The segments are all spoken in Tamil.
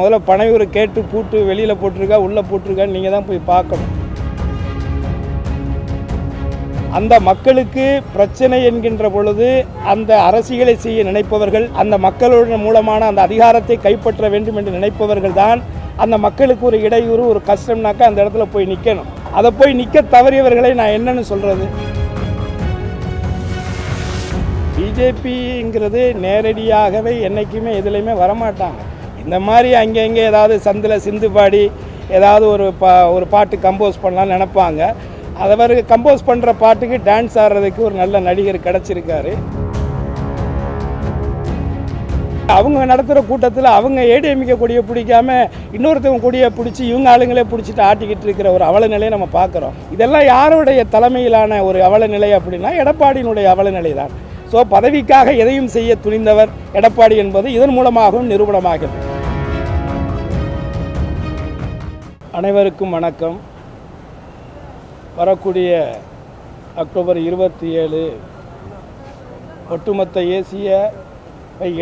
முதல்ல பனையூர் கேட்டு பூட்டு வெளியில் போட்டிருக்கா உள்ளே போட்டிருக்கான்னு நீங்கள் தான் போய் பார்க்கணும். அந்த மக்களுக்கு பிரச்சனை என்கின்ற பொழுது அந்த அரசியலை செய்ய நினைப்பவர்கள், அந்த மக்களுடைய மூலமான அந்த அதிகாரத்தை கைப்பற்ற வேண்டும் என்று நினைப்பவர்கள் தான் அந்த மக்களுக்கு ஒரு இடையூறு, ஒரு கஷ்டம்னாக்கா அந்த இடத்துல போய் நிற்கணும். அதை போய் நிற்க தவறியவர்களை நான் என்னன்னு சொல்கிறது? பிஜேபிங்கிறது நேரடியாகவே என்றைக்குமே எதுலையுமே வரமாட்டாங்க. இந்த மாதிரி அங்கங்கே ஏதாவது சந்தில் சிந்து பாடி ஏதாவது ஒரு பாட்டு கம்போஸ் பண்ணலான்னு நினைப்பாங்க. அதை கம்போஸ் பண்ணுற பாட்டுக்கு டான்ஸ் ஆடுறதுக்கு ஒரு நல்ல நடிகர் கிடச்சிருக்காரு. அவங்க நடத்துகிற கூட்டத்தில் அவங்க ஏடிஎம்கே கொடியை பிடிக்காம இன்னொருத்தவங்க கொடியை பிடிச்சி இவங்க ஆளுங்களே பிடிச்சிட்டு ஆட்டிக்கிட்டு இருக்கிற ஒரு அவல நிலையை நம்ம பார்க்குறோம். இதெல்லாம் யாருடைய தலைமையிலான ஒரு அவல நிலை அப்படின்னா எடப்பாடியினுடைய அவல நிலை தான். ஸோ பதவிக்காக எதையும் செய்ய துணிந்தவர் எடப்பாடி என்பது இதன் மூலமாகவும் நிரூபணமாகிறது. அனைவருக்கும் வணக்கம். வரக்கூடிய அக்டோபர் 27 ஒட்டுமொத்த ஏசியை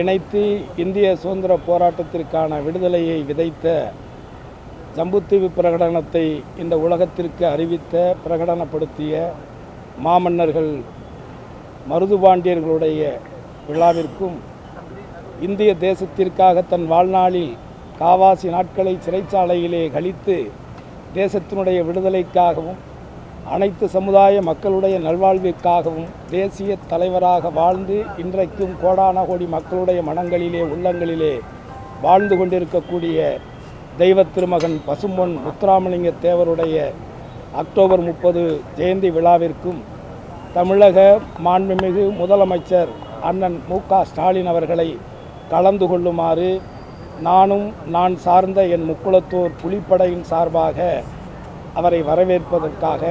இணைத்து இந்திய சுதந்திர போராட்டத்திற்கான விடுதலையை விதைத்த ஜம்புத்தீவு பிரகடனத்தை இந்த உலகத்திற்கு அறிவித்த பிரகடனப்படுத்திய மாமன்னர்கள் மருதுபாண்டியர்களுடைய விழாவிற்கும், இந்திய தேசத்திற்காக தன் வாழ்நாளில் காவாசி நாட்களை சிறைச்சாலையிலே கழித்து தேசத்தினுடைய விடுதலைக்காகவும் அனைத்து சமுதாய மக்களுடைய நல்வாழ்விற்காகவும் தேசிய தலைவராக வாழ்ந்து இன்றைக்கும் கோடான கோடி மக்களுடைய மனங்களிலே உள்ளங்களிலே வாழ்ந்து கொண்டிருக்கக்கூடிய தெய்வ திருமகன் பசும்பொன் முத்துராமலிங்க தேவருடைய அக்டோபர் 30 ஜெயந்தி விழாவிற்கும் தமிழக மாண்புமிகு முதலமைச்சர் அண்ணன் மு.க. ஸ்டாலின் அவர்களை கலந்து கொள்ளுமாறு நானும் நான் சார்ந்த என் முக்குளத்தூர் புலிப்படையின் சார்பாக அவரை வரவேற்பதற்காக,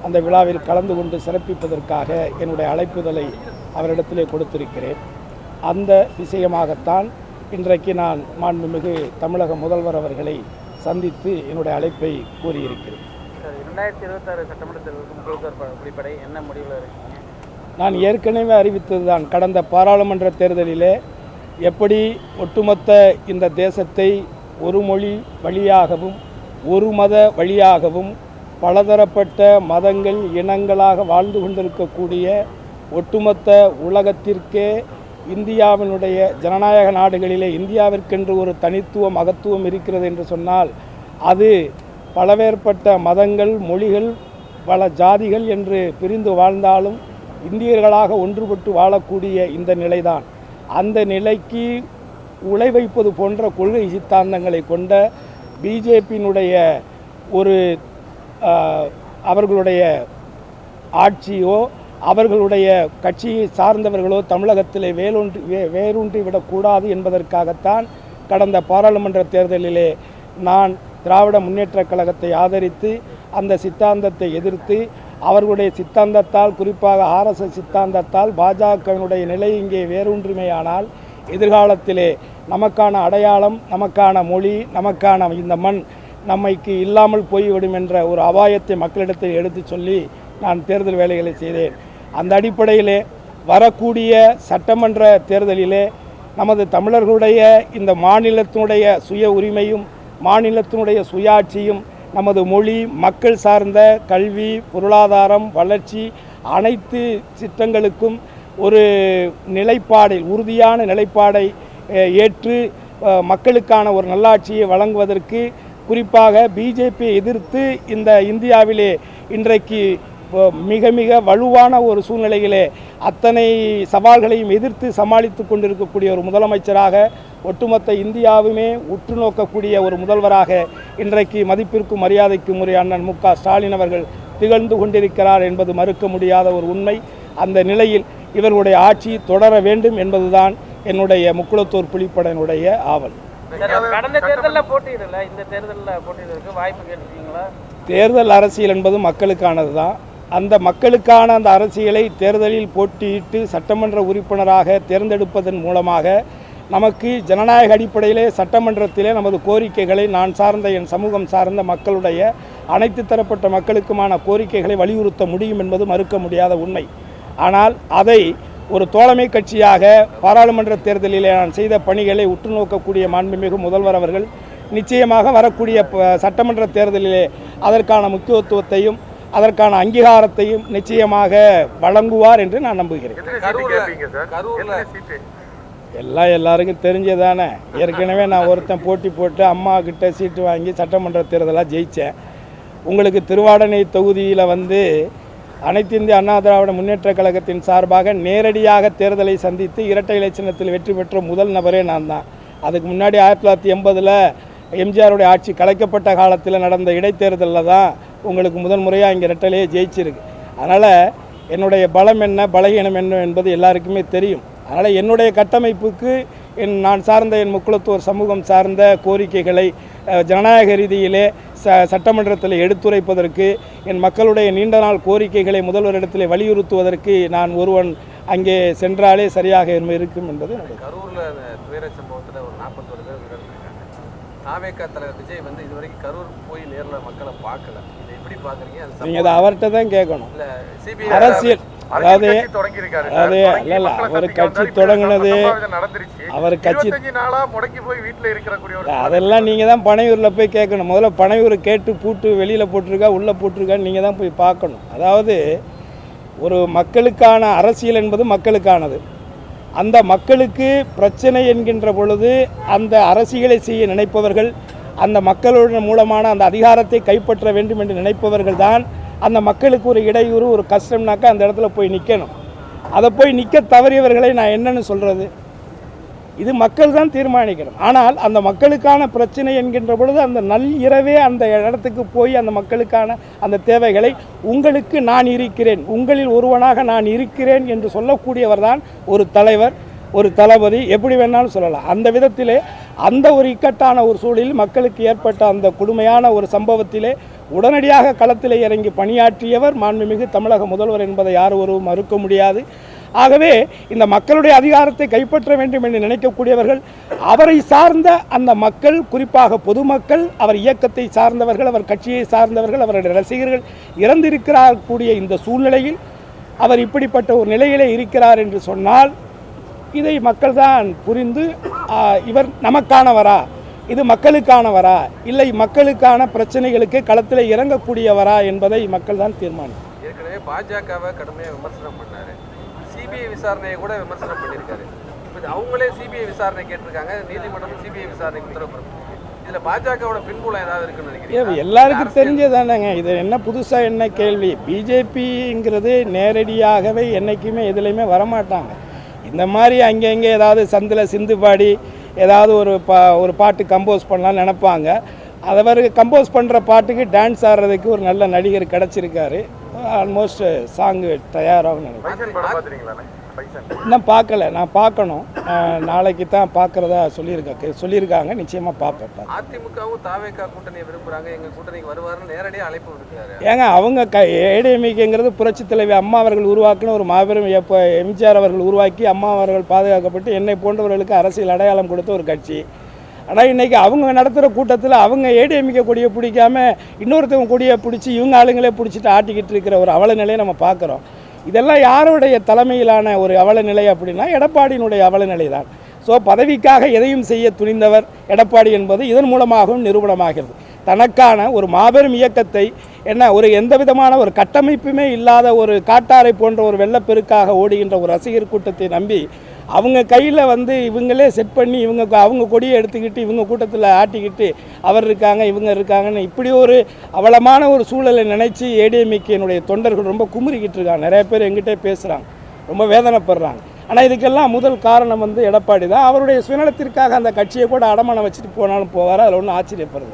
அந்த விழாவில் கலந்து கொண்டு சிறப்பிப்பதற்காக என்னுடைய அழைப்புதலை அவரிடத்திலே கொடுத்திருக்கிறேன். அந்த விஷயமாகத்தான் இன்றைக்கு நான் மாண்புமிகு தமிழக முதல்வர் அவர்களை சந்தித்து என்னுடைய அழைப்பை கூறியிருக்கிறேன். 2026 சட்டமன்ற தேர்தலுக்கு முக்குளத்தூர் புலிப்படை என்ன முடிவில் இருக்கீங்க? நான் ஏற்கனவே அறிவித்தது தான். கடந்த பாராளுமன்ற தேர்தலிலே எப்படி ஒட்டுமொத்த இந்த தேசத்தை ஒரு மொழி வழியாகவும் ஒரு மத வழியாகவும் பலதரப்பட்ட மதங்கள் இனங்களாக வாழ்ந்து கொண்டிருக்கக்கூடிய ஒட்டுமொத்த உலகத்திற்கே இந்தியாவினுடைய ஜனநாயக நாடுகளிலே இந்தியாவிற்கென்று ஒரு தனித்துவ மகத்துவம் இருக்கிறது என்று சொன்னால் அது பலவேற்பட்ட மதங்கள், மொழிகள், பல ஜாதிகள் என்று பிரிந்து வாழ்ந்தாலும் இந்தியர்களாக ஒன்றுபட்டு வாழக்கூடிய இந்த நிலைதான். அந்த நிலைக்கு உலை வைப்பது போன்ற கொள்கை சித்தாந்தங்களை கொண்ட பிஜேபியினுடைய ஒரு அவர்களுடைய ஆட்சியோ அவர்களுடைய கட்சியை சார்ந்தவர்களோ தமிழகத்திலே வேரூன்றி விடக்கூடாது என்பதற்காகத்தான் கடந்த பாராளுமன்ற தேர்தலிலே நான் திராவிட முன்னேற்றக் கழகத்தை ஆதரித்து அந்த சித்தாந்தத்தை எதிர்த்து அவர்களுடைய சித்தாந்தத்தால், குறிப்பாக ஆர்எஸ்எஸ் சித்தாந்தத்தால் பாஜகவினுடைய நிலை இங்கே வேரூன்றுமையானால் எதிர்காலத்திலே நமக்கான அடையாளம், நமக்கான மொழி, நமக்கான இந்த மண் நம்மைக்கு இல்லாமல் போய்விடும் என்ற ஒரு அபாயத்தை மக்களிடத்தில் எடுத்து சொல்லி நான் தேர்தல் வேலைகளை செய்தேன். அந்த அடிப்படையிலே வரக்கூடிய சட்டமன்ற தேர்தலிலே நமது தமிழர்களுடைய இந்த மாநிலத்தினுடைய சுய உரிமையும் மாநிலத்தினுடைய சுயாட்சியும் நமது மொழி, மக்கள் சார்ந்த கல்வி, பொருளாதாரம், வளர்ச்சி அனைத்து திட்டங்களுக்கும் ஒரு நிலைப்பாடை, உறுதியான நிலைப்பாடை ஏற்று மக்களுக்கான ஒரு நல்லாட்சியை வழங்குவதற்கு, குறிப்பாக பிஜேபியை எதிர்த்து இந்த இந்தியாவிலே இன்றைக்கு மிக மிக வலுவான ஒரு சூழ்நிலையிலே அத்தனை சவால்களையும் எதிர்த்து சமாளித்து கொண்டிருக்கக்கூடிய ஒரு முதலமைச்சராக, ஒட்டுமொத்த இந்தியாவுமே உற்று நோக்கக்கூடிய ஒரு முதல்வராக இன்றைக்கு மதிப்பிற்கும் மரியாதைக்கும் உரிய அண்ணன் மு.க. ஸ்டாலின் அவர்கள் திகழ்ந்து கொண்டிருக்கிறார் என்பது மறுக்க முடியாத ஒரு உண்மை. அந்த நிலையில் இவர்களுடைய ஆட்சி தொடர வேண்டும் என்பதுதான் என்னுடைய முக்குளத்தூர் புலிப்படையினுடைய ஆவல். கடந்த தேர்தலில் போட்டியிடல, இந்த தேர்தலில் போட்டியிடறதுக்கு வாய்ப்பு கேட்டுருக்கீங்களா? தேர்தல் அரசியல் என்பது மக்களுக்கானது தான். அந்த மக்களுக்கான அந்த அரசியலை தேர்தலில் போட்டியிட்டு சட்டமன்ற உறுப்பினராக தேர்ந்தெடுப்பதன் மூலமாக நமக்கு ஜனநாயக அடிப்படையிலே சட்டமன்றத்திலே நமது கோரிக்கைகளை, நான் சார்ந்த என் சமூகம் சார்ந்த மக்களுடைய அனைத்து தரப்பட்ட மக்களுக்குமான கோரிக்கைகளை வலியுறுத்த முடியும் என்பது மறுக்க முடியாத உண்மை. ஆனால் அதை ஒரு தோழமை கட்சியாக பாராளுமன்ற தேர்தலிலே நான் செய்த பணிகளை உற்று நோக்கக்கூடிய மாண்புமிகு முதல்வர் அவர்கள் நிச்சயமாக வரக்கூடிய சட்டமன்ற தேர்தலிலே அதற்கான முக்கியத்துவத்தையும் அதற்கான அங்கீகாரத்தையும் நிச்சயமாக வழங்குவார் என்று நான் நம்புகிறேன். எல்லாருக்கும் தெரிஞ்சதானே. ஏற்கனவே நான் ஒருத்தன் போட்டி போட்டு அம்மா கிட்ட சீட்டு வாங்கி சட்டமன்ற தேர்தலாக ஜெயித்தேன். உங்களுக்கு திருவாடனை தொகுதியில் அனைத்து இந்திய அண்ணா திராவிட முன்னேற்ற கழகத்தின் சார்பாக நேரடியாக தேர்தலை சந்தித்து இரட்டை இலச்சினத்தில் வெற்றி பெற்ற முதல் நபரே நான் தான். அதுக்கு முன்னாடி 1980 எம்ஜிஆருடைய ஆட்சி கலைக்கப்பட்ட காலத்தில் நடந்த இடைத்தேர்தலில் தான் உங்களுக்கு முதல் முறையாக இங்கே இரட்டையிலேயே ஜெயிச்சிருக்கு. அதனால் என்னுடைய பலம் என்ன பலகீனம் என்ன என்பது எல்லாருக்குமே தெரியும். அதனால் என்னுடைய கட்டமைப்புக்கு நான் சார்ந்த என் முக்குளத்தூர் சமூகம் சார்ந்த கோரிக்கைகளை ஜனநாயக ரீதியிலே சட்டமன்றத்தில் எடுத்துரைப்பதற்கு என் மக்களுடைய நீண்ட நாள் கோரிக்கைகளை முதல்வரிடத்தில் வலியுறுத்துவதற்கு நான் ஒருவன் அங்கே சென்றாலே சரியாக இருக்கும் என்பது. கரூரில் துயர சம்பவத்தில் ஒரு 41 பேர் இறந்துருக்காங்க. தாவேகா தலைவர் விஜய் இதுவரைக்கும் கரூர் போய் நேரில் மக்களை பார்க்கல. இதை எப்படி பார்க்குறீங்க? நீங்கள் அதை அவர்கிட்ட தான் கேட்கணும். அரசியல் அதாவது இல்ல அவர் கட்சி தொடங்கினது அவர் கட்சி அதெல்லாம் நீங்கள் தான் பனையூரில் போய் கேட்கணும். முதல்ல பனையூர் கேட்டு பூட்டு வெளியில் போட்டிருக்கா உள்ளே போட்டிருக்கான்னு நீங்கள் தான் போய் பார்க்கணும். அதாவது ஒரு மக்களுக்கான அரசியல் என்பது மக்களுக்கானது. அந்த மக்களுக்கு பிரச்சனை என்கின்ற பொழுது அந்த அரசியலை செய்ய நினைப்பவர்கள் அந்த மக்களுடைய மூலமான அந்த அதிகாரத்தை கைப்பற்ற வேண்டும் என்று நினைப்பவர்கள் தான் அந்த மக்களுக்கு ஒரு இடையூறு ஒரு கஷ்டம்னாக்கா அந்த இடத்துல போய் நிற்கணும். அதை போய் நிற்க தவறியவர்களை நான் என்னன்னு சொல்கிறது? இது மக்கள் தான் தீர்மானிக்கணும். ஆனால் அந்த மக்களுக்கான பிரச்சனை என்கின்ற பொழுது அந்த இரவே அந்த இடத்துக்கு போய் அந்த மக்களுக்கான அந்த தேவைகளை உங்களுக்கு நான் இருக்கிறேன், உங்களில் ஒருவனாக நான் இருக்கிறேன் என்று சொல்லக்கூடியவர் தான் ஒரு தலைவர், ஒரு தளபதி, எப்படி வேணாலும் சொல்லலாம். அந்த விதத்திலே அந்த ஒரு இக்கட்டான ஒரு சூழலில் மக்களுக்கு ஏற்பட்ட அந்த கொடுமையான ஒரு சம்பவத்திலே உடனடியாக களத்தில் இறங்கி பணியாற்றியவர் மாண்புமிகு தமிழக முதல்வர் என்பதை யார் ஒருவரும் மறுக்க முடியாது. ஆகவே இந்த மக்களுடைய அதிகாரத்தை கைப்பற்ற வேண்டும் என்று நினைக்கக்கூடியவர்கள், அவரை சார்ந்த அந்த மக்கள், குறிப்பாக பொதுமக்கள், அவர் இயக்கத்தை சார்ந்தவர்கள், அவர் கட்சியை சார்ந்தவர்கள், அவருடைய ரசிகர்கள் இறந்திருக்கிறார் கூடிய இந்த சூழ்நிலையில் அவர் இப்படிப்பட்ட ஒரு நிலையிலே இருக்கிறார் என்று சொன்னால் இதை மக்கள் தான் புரிந்து இவர் நமக்கானவரா, இது மக்களுக்கானவரா, இல்லை மக்களுக்கான பிரச்சனைகளுக்கு களத்தில் இறங்கக்கூடியவரா என்பதை மக்கள் தான் தீர்மானிக்கும். ஏற்கனவே பாஜகவை கடுமையாக விமர்சனம் பண்ணாரு, சிபிஐ விசாரணையை கூட விமர்சனம் பண்ணியிருக்காரு. அவங்களே சிபிஐ விசாரணை கேட்டிருக்காங்க, நீதிமன்றம் சிபிஐ விசாரணைக்கு உத்தரவு. இதில் பாஜகவோட பின்புலம் ஏதாவது இருக்குன்னு நினைக்கிறேன். எல்லாருக்கும் தெரிஞ்சதானங்க. இது என்ன புதுசாக என்ன கேள்வி? பிஜேபிங்கிறது நேரடியாகவே என்றைக்குமே எதுலையுமே வரமாட்டாங்க. இந்த மாதிரி அங்கங்கே ஏதாவது சந்தில் சிந்து பாடி ஏதாவது ஒரு பாட்டு கம்போஸ் பண்ணலான்னு நினைப்பாங்க. அதை கம்போஸ் பண்ணுற பாட்டுக்கு டான்ஸ் ஆடுறதுக்கு ஒரு நல்ல நடிகர் கிடச்சிருக்காரு. ஆல்மோஸ்ட் சாங்கு தயாராகும் நினைக்கிறேன். இன்னும் பார்க்கல, நான் பார்க்கணும். நாளைக்கு தான் பார்க்குறதா சொல்லியிருக்காங்க. நிச்சயமாக பார்ப்பேன். அதிமுகவும் தாவேகா கூட்டணியை விரும்புகிறாங்க, எங்கள் கூட்டணிக்கு வருவாருன்னு நேரடியாக அழைப்பு விடுக்கிறாரு. ஏங்க அவங்க ஏடிஎம்கேங்கிறது புரட்சி தலைவி அம்மா அவர்கள் உருவாக்கின ஒரு மாபெரும் எம்ஜிஆர் அவர்கள் உருவாக்கி அம்மா அவர்கள் பாதுகாக்கப்பட்டு என்னை போன்றவர்களுக்கு அரசியல் அடையாளம் கொடுத்த ஒரு கட்சி. ஆனால் இன்றைக்கி அவங்க நடத்துகிற கூட்டத்தில் அவங்க ஏடிஎம்கே கொடியை பிடிக்காமல் இன்னொருத்தவங்க கொடியை பிடிச்சி இவங்க ஆளுங்களே பிடிச்சிட்டு ஆட்டிக்கிட்டு இருக்கிற ஒரு அவல நிலையை நம்ம பார்க்குறோம். இதெல்லாம் யாருடைய தலைமையிலான ஒரு அவல நிலை அப்படின்னா எடப்பாடியினுடைய அவல நிலை தான். ஸோ பதவிக்காக எதையும் செய்ய துணிந்தவர் எடப்பாடி என்பது இதன் மூலமாகவும் நிரூபணமாகிறது. தனக்கான ஒரு மாபெரும் இயக்கத்தை ஒரு எந்த விதமான ஒரு கட்டமைப்புமே இல்லாத ஒரு காட்டாரை போன்ற ஒரு வெள்ளப்பெருக்காக ஓடுகின்ற ஒரு ரசிகர் கூட்டத்தை நம்பி அவங்க கையில் இவங்களே செட் பண்ணி அவங்க கொடியை எடுத்துக்கிட்டு இவங்க கூட்டத்தில் ஆட்டிக்கிட்டு அவர் இருக்காங்க இவங்க இருக்காங்கன்னு இப்படி ஒரு அவலமான ஒரு சூழலை நினச்சி ஏடிஎம்கேனுடைய தொண்டர்கள் ரொம்ப குமுறிக்கிட்டு இருக்காங்க. நிறைய பேர் எங்கிட்டே பேசுகிறாங்க, ரொம்ப வேதனைப்படுறாங்க. ஆனால் இதுக்கெல்லாம் முதல் காரணம் எடப்பாடி தான். அவருடைய சுயநலத்திற்காக அந்த கட்சியை கூட அடமானம் வச்சுட்டு போனாலும் போவார். அதில் ஒன்றும் ஆச்சரியப்படுது.